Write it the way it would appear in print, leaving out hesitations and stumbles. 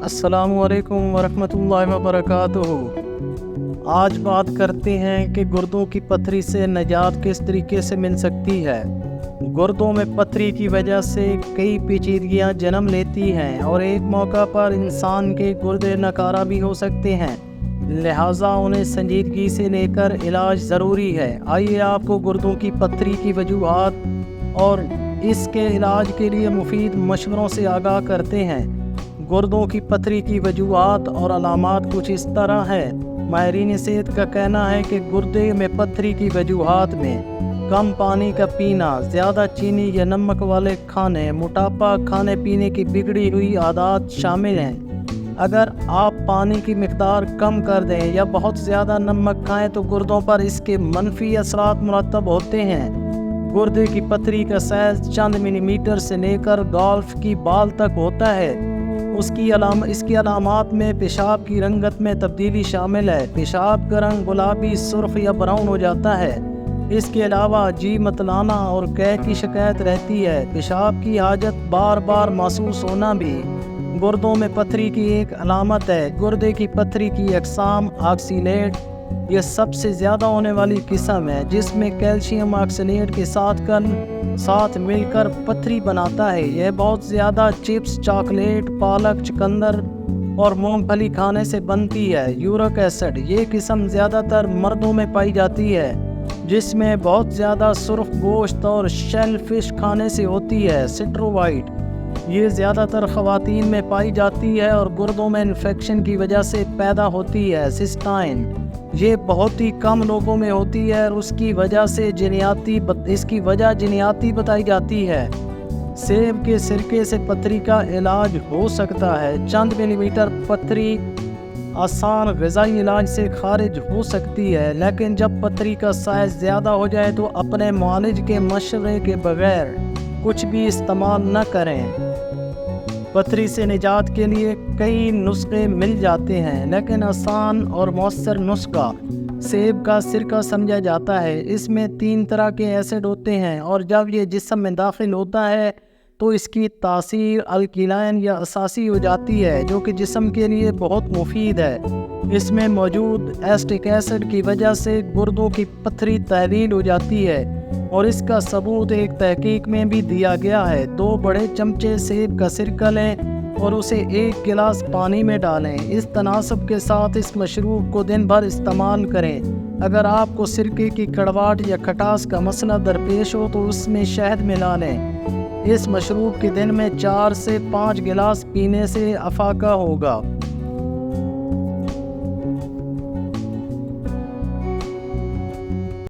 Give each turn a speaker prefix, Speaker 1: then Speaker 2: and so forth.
Speaker 1: السلام علیکم ورحمۃ اللہ وبرکاتہ۔ آج بات کرتے ہیں کہ گردوں کی پتھری سے نجات کس طریقے سے مل سکتی ہے۔ گردوں میں پتھری کی وجہ سے کئی پیچیدگیاں جنم لیتی ہیں اور ایک موقع پر انسان کے گردے ناکارہ بھی ہو سکتے ہیں، لہٰذا انہیں سنجیدگی سے لے کر علاج ضروری ہے۔ آئیے آپ کو گردوں کی پتھری کی وجوہات اور اس کے علاج کے لیے مفید مشوروں سے آگاہ کرتے ہیں۔ گردوں کی پتھری کی وجوہات اور علامات کچھ اس طرح ہیں۔ ماہرین صحت کا کہنا ہے کہ گردے میں پتھری کی وجوہات میں کم پانی کا پینا، زیادہ چینی یا نمک والے کھانے، موٹاپا، کھانے پینے کی بگڑی ہوئی عادات شامل ہیں۔ اگر آپ پانی کی مقدار کم کر دیں یا بہت زیادہ نمک کھائیں تو گردوں پر اس کے منفی اثرات مرتب ہوتے ہیں۔ گردے کی پتھری کا سائز چند ملی میٹر سے لے کر گولف کی بال تک ہوتا ہے۔ اس کی علامات میں پیشاب کی رنگت میں تبدیلی شامل ہے۔ پیشاب کا رنگ گلابی، سرخ یا براؤن ہو جاتا ہے۔ اس کے علاوہ جی متلانا اور قے کی شکایت رہتی ہے۔ پیشاب کی حاجت بار بار محسوس ہونا بھی گردوں میں پتھری کی ایک علامت ہے۔ گردے کی پتھری کی اقسام آکسیلیٹ یہ سب سے زیادہ ہونے والی قسم ہے، جس میں کیلشیم آکسیلیٹ کے ساتھ مل کر پتھری بناتا ہے۔ یہ بہت زیادہ چپس، چاکلیٹ، پالک، چقندر اور مونگ پھلی کھانے سے بنتی ہے۔ یورک ایسڈ یہ قسم زیادہ تر مردوں میں پائی جاتی ہے، جس میں بہت زیادہ سرخ گوشت اور شیل فش کھانے سے ہوتی ہے۔ سٹروائٹ یہ زیادہ تر خواتین میں پائی جاتی ہے اور گردوں میں انفیکشن کی وجہ سے پیدا ہوتی ہے۔ سسٹائن یہ بہت ہی کم لوگوں میں ہوتی ہے اور اس کی وجہ جینیاتی بتائی جاتی ہے۔ سیب کے سرکے سے پتھری کا علاج ہو سکتا ہے۔ چند ملی میٹر پتھری آسان غذائی علاج سے خارج ہو سکتی ہے، لیکن جب پتھری کا سائز زیادہ ہو جائے تو اپنے معالج کے مشورے کے بغیر کچھ بھی استعمال نہ کریں۔ پتھری سے نجات کے لیے کئی نسخے مل جاتے ہیں، لیکن آسان اور مؤثر نسخہ سیب کا سرکہ سمجھا جاتا ہے۔ اس میں 3 طرح کے ایسڈ ہوتے ہیں اور جب یہ جسم میں داخل ہوتا ہے تو اس کی تاثیر الکلائن یا اساسی ہو جاتی ہے، جو کہ جسم کے لیے بہت مفید ہے۔ اس میں موجود ایسٹک ایسڈ کی وجہ سے گردوں کی پتھری تحلیل ہو جاتی ہے اور اس کا ثبوت ایک تحقیق میں بھی دیا گیا ہے۔ 2 بڑے چمچے سیب کا سرکہ لیں اور اسے 1 گلاس پانی میں ڈالیں۔ اس تناسب کے ساتھ اس مشروب کو دن بھر استعمال کریں۔ اگر آپ کو سرکے کی کڑواہٹ یا کھٹاس کا مسئلہ درپیش ہو تو اس میں شہد ملا لیں۔ اس مشروب کے دن میں 4 سے 5 گلاس پینے سے افاقہ ہوگا۔